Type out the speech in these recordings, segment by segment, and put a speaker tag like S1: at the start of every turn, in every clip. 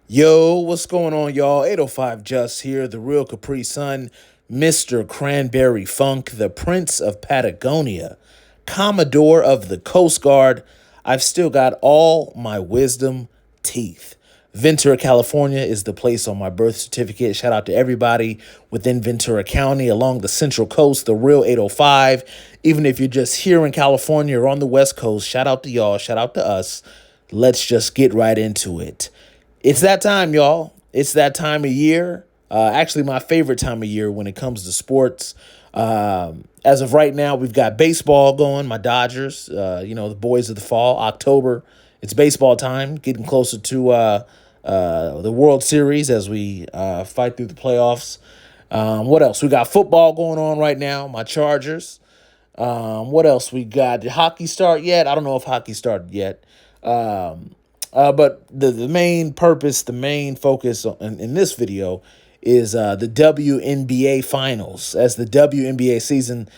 S1: Yo, what's going on, y'all? 805 Just here, the real Capri Sun, Mr. Cranberry Funk, the Prince of Patagonia, Commodore of the Coast Guard. I've still got all my wisdom teeth. Ventura, California is the place on my birth certificate. Shout out to everybody within Ventura County along the Central Coast, the real 805. Even if you're just here in California or on the West Coast, shout out to y'all, shout out to us. Let's just get right into it. It's that time, y'all. It's that time of year. Actually, my favorite time of year when it comes to sports. As of right now, we've got baseball going. My Dodgers, the boys of the fall, October. It's baseball time, getting closer to the World Series as we fight through the playoffs. What else? We got football going on right now. My Chargers. What else we got? Did hockey start yet? I don't know if hockey started yet. But the main purpose, the main focus in this video is the WNBA finals. As the WNBA season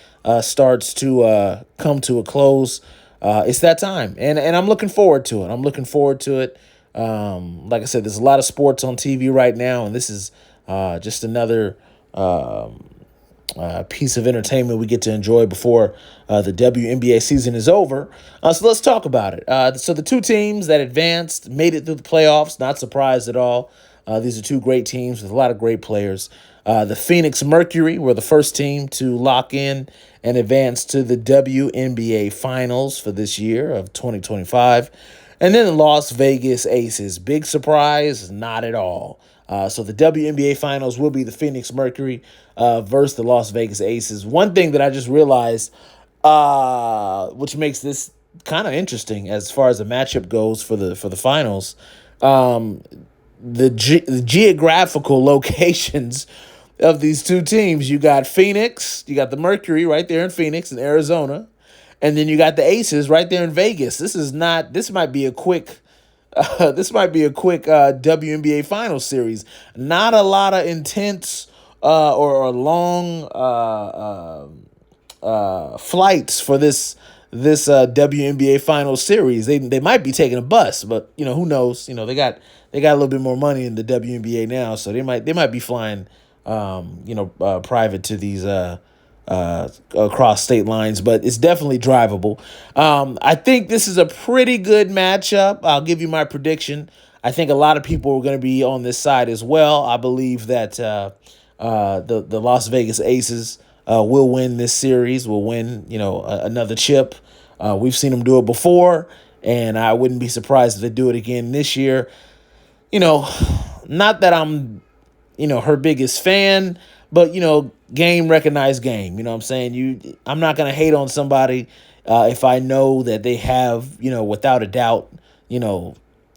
S1: starts to come to a close, it's that time. And I'm looking forward to it. Like I said, there's a lot of sports on TV right now, and this is just another piece of entertainment we get to enjoy before the WNBA season is over. So let's talk about it. So the two teams that advanced made it through the playoffs, not surprised at all. These are two great teams with a lot of great players. The Phoenix Mercury were the first team to lock in and advance to the WNBA finals for this year of 2025. And then the Las Vegas Aces. Big surprise? Not at all. So the WNBA finals will be the Phoenix Mercury versus the Las Vegas Aces. One thing that I just realized, which makes this kind of interesting as far as the matchup goes for the finals, the geographical locations of these two teams. You got Phoenix, you got the Mercury right there in Phoenix in Arizona, and then you got the Aces right there in Vegas. This might be a quick WNBA Finals series. Not a lot of intense or long flights for this WNBA Finals series. They might be taking a bus, but who knows? They got a little bit more money in the WNBA now, so they might be flying private to these across state lines, but it's definitely drivable. I think this is a pretty good matchup. I'll give you my prediction. I think a lot of people are going to be on this side as well. I believe that the Las Vegas Aces will win this series. Will win, another chip. We've seen them do it before, and I wouldn't be surprised if they do it again this year. Not that I'm her biggest fan, but game recognized game. You know what I'm saying? I'm not gonna hate on somebody if I know that they have, without a doubt,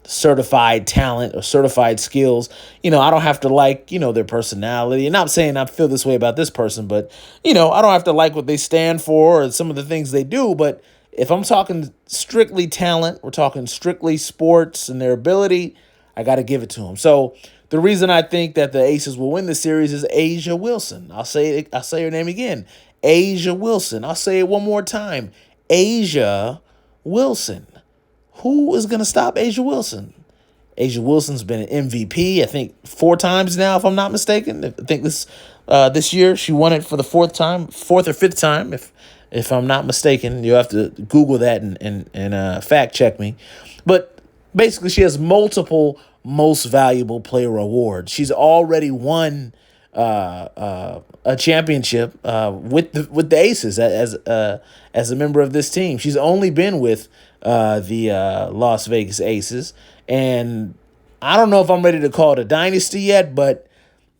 S1: certified talent or certified skills. I don't have to like, their personality. And I'm saying I feel this way about this person, but I don't have to like what they stand for or some of the things they do. But if I'm talking strictly talent, we're talking strictly sports and their ability, I got to give it to them. So the reason I think that the Aces will win the series is Asia Wilson. I'll say her name again. Asia Wilson. I'll say it one more time. Asia Wilson. Who is going to stop Asia Wilson? Asia Wilson's been an MVP, I think, 4 times now, if I'm not mistaken. I think this year she won it for the 4th or 5th time, if I'm not mistaken. You'll have to Google that and fact check me. But basically, she has multiple most valuable player awards. She's already won a championship with the Aces as a member of this team. She's only been with the Las Vegas Aces, and I don't know if I'm ready to call it a dynasty yet, but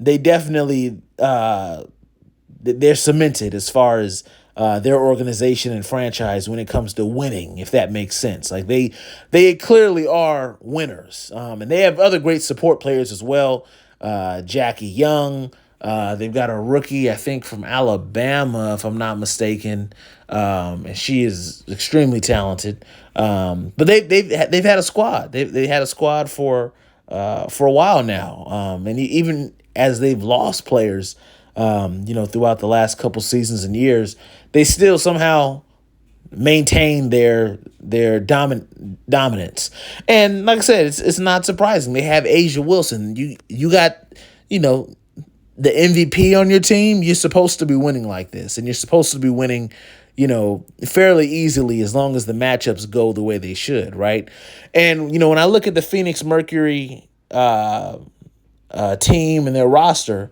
S1: they definitely they're cemented as far as their organization and franchise when it comes to winning, if that makes sense. Like they clearly are winners, and they have other great support players as well. Jackie Young. They've got a rookie, I think, from Alabama, if I'm not mistaken, and she is extremely talented. But they've had a squad. They had a squad for a while now, and even as they've lost players, throughout the last couple seasons and years, they still somehow maintain their dominance. And like I said, it's not surprising. They have Asia Wilson. You got, you know, the MVP on your team. You're supposed to be winning like this, and you're supposed to be winning, fairly easily as long as the matchups go the way they should, right? And when I look at the Phoenix Mercury team and their roster,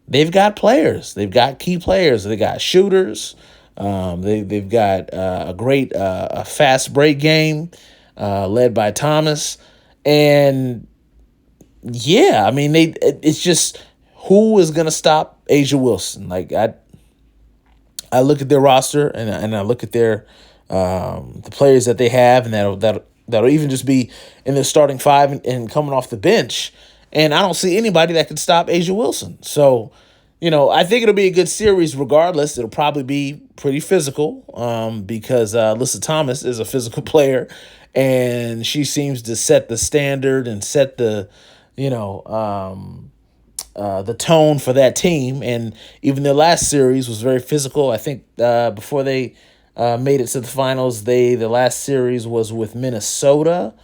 S1: they've got players. They've got key players. They got shooters. They've got a great a fast break game led by Thomas, and yeah, I mean it's just who is gonna stop Asia Wilson? Like I look at their roster and I look at their the players that they have, and that'll even just be in their starting five and coming off the bench, and I don't see anybody that can stop Asia Wilson. So, I think it'll be a good series regardless. It'll probably be pretty physical because Alyssa Thomas is a physical player, and she seems to set the standard and set the tone for that team. And even their last series was very physical. I think before they made it to the finals, the last series was with Minnesota,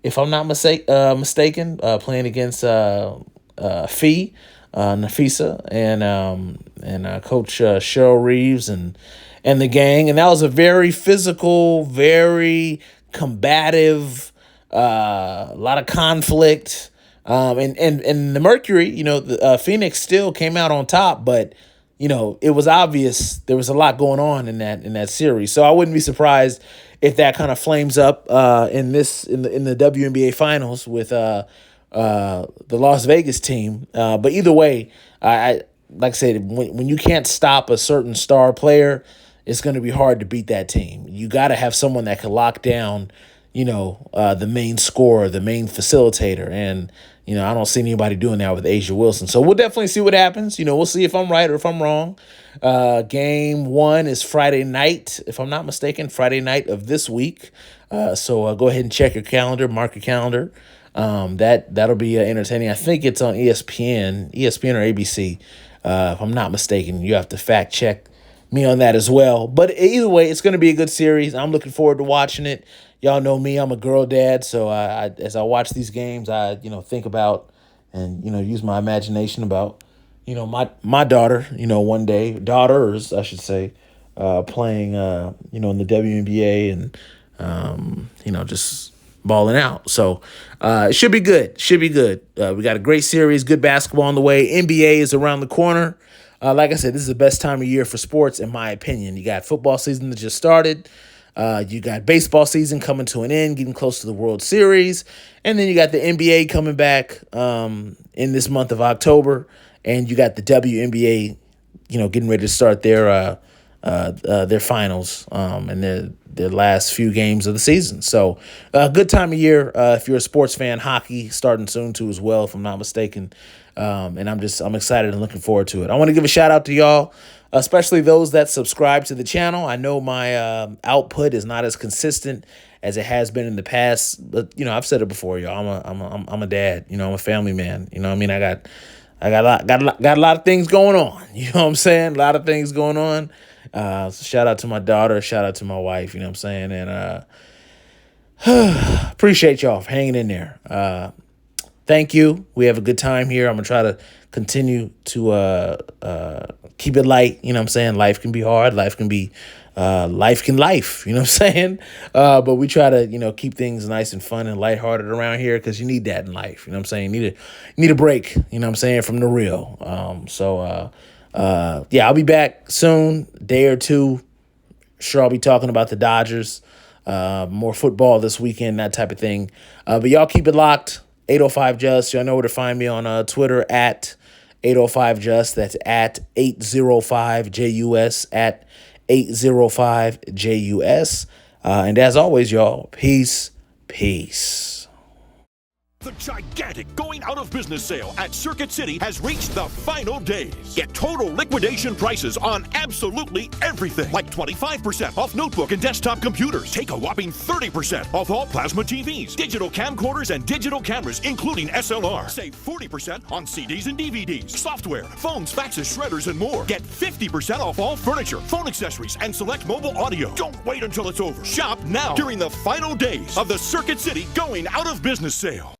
S1: if I'm not mistaken, playing against Nafisa and Coach Cheryl Reeves and the gang, and that was a very physical, very combative, a lot of conflict. And the Mercury, the Phoenix still came out on top, but it was obvious there was a lot going on in that series. So I wouldn't be surprised if that kind of flames up in the WNBA finals with the Las Vegas team. But either way, I like I said, when you can't stop a certain star player, it's going to be hard to beat that team. You got to have someone that can lock down, the main scorer, the main facilitator. And, I don't see anybody doing that with Asia Wilson. So we'll definitely see what happens. We'll see if I'm right or if I'm wrong. Game 1 is Friday night, if I'm not mistaken, Friday night of this week. So go ahead and check your calendar, mark your calendar. That'll be entertaining. I think it's on ESPN or ABC. If I'm not mistaken, you have to fact check me on that as well. But either way, it's going to be a good series. I'm looking forward to watching it. Y'all know me, I'm a girl dad, so as I watch these games, I think about and use my imagination about my daughter, one day, daughters I should say, playing in the WNBA and just balling out. So it should be good. We got a great series, good basketball on the way. NBA is around the corner. Like I said, this is the best time of year for sports, in my opinion. You got football season that just started. You got baseball season coming to an end, getting close to the World Series. And then you got the NBA coming back in this month of October. And you got the WNBA, getting ready to start their finals and their last few games of the season. So good time of year if you're a sports fan. Hockey starting soon too as well, if I'm not mistaken. And I'm excited and looking forward to it. I want to give a shout out to y'all, especially those that subscribe to the channel. I know my output is not as consistent as it has been in the past, but I've said it before, y'all. I'm a dad. I'm a family man. I mean, I got a lot of things going on. You know what I'm saying? A lot of things going on. So shout out to my daughter. Shout out to my wife. You know what I'm saying? And appreciate y'all for hanging in there. Thank you. We have a good time here. I'm going to try to continue to keep it light. You know what I'm saying? Life can be hard. Life can life. You know what I'm saying? But we try to, keep things nice and fun and lighthearted around here because you need that in life. You know what I'm saying? You need a break, you know what I'm saying, from the real. Yeah, I'll be back soon, day or two. Sure, I'll be talking about the Dodgers, more football this weekend, that type of thing. But y'all keep it locked. 805Just. Y'all know where to find me on Twitter at 805Just. That's at 805JUS, at 805JUS. And as always, y'all, peace.
S2: The gigantic going out of business sale at Circuit City has reached the final days. Get total liquidation prices on absolutely everything, like 25% off notebook and desktop computers. Take a whopping 30% off all plasma TVs, digital camcorders, and digital cameras, including SLR. Save 40% on CDs and DVDs, software, phones, faxes, shredders, and more. Get 50% off all furniture, phone accessories, and select mobile audio. Don't wait until it's over. Shop now during the final days of the Circuit City going out of business sale.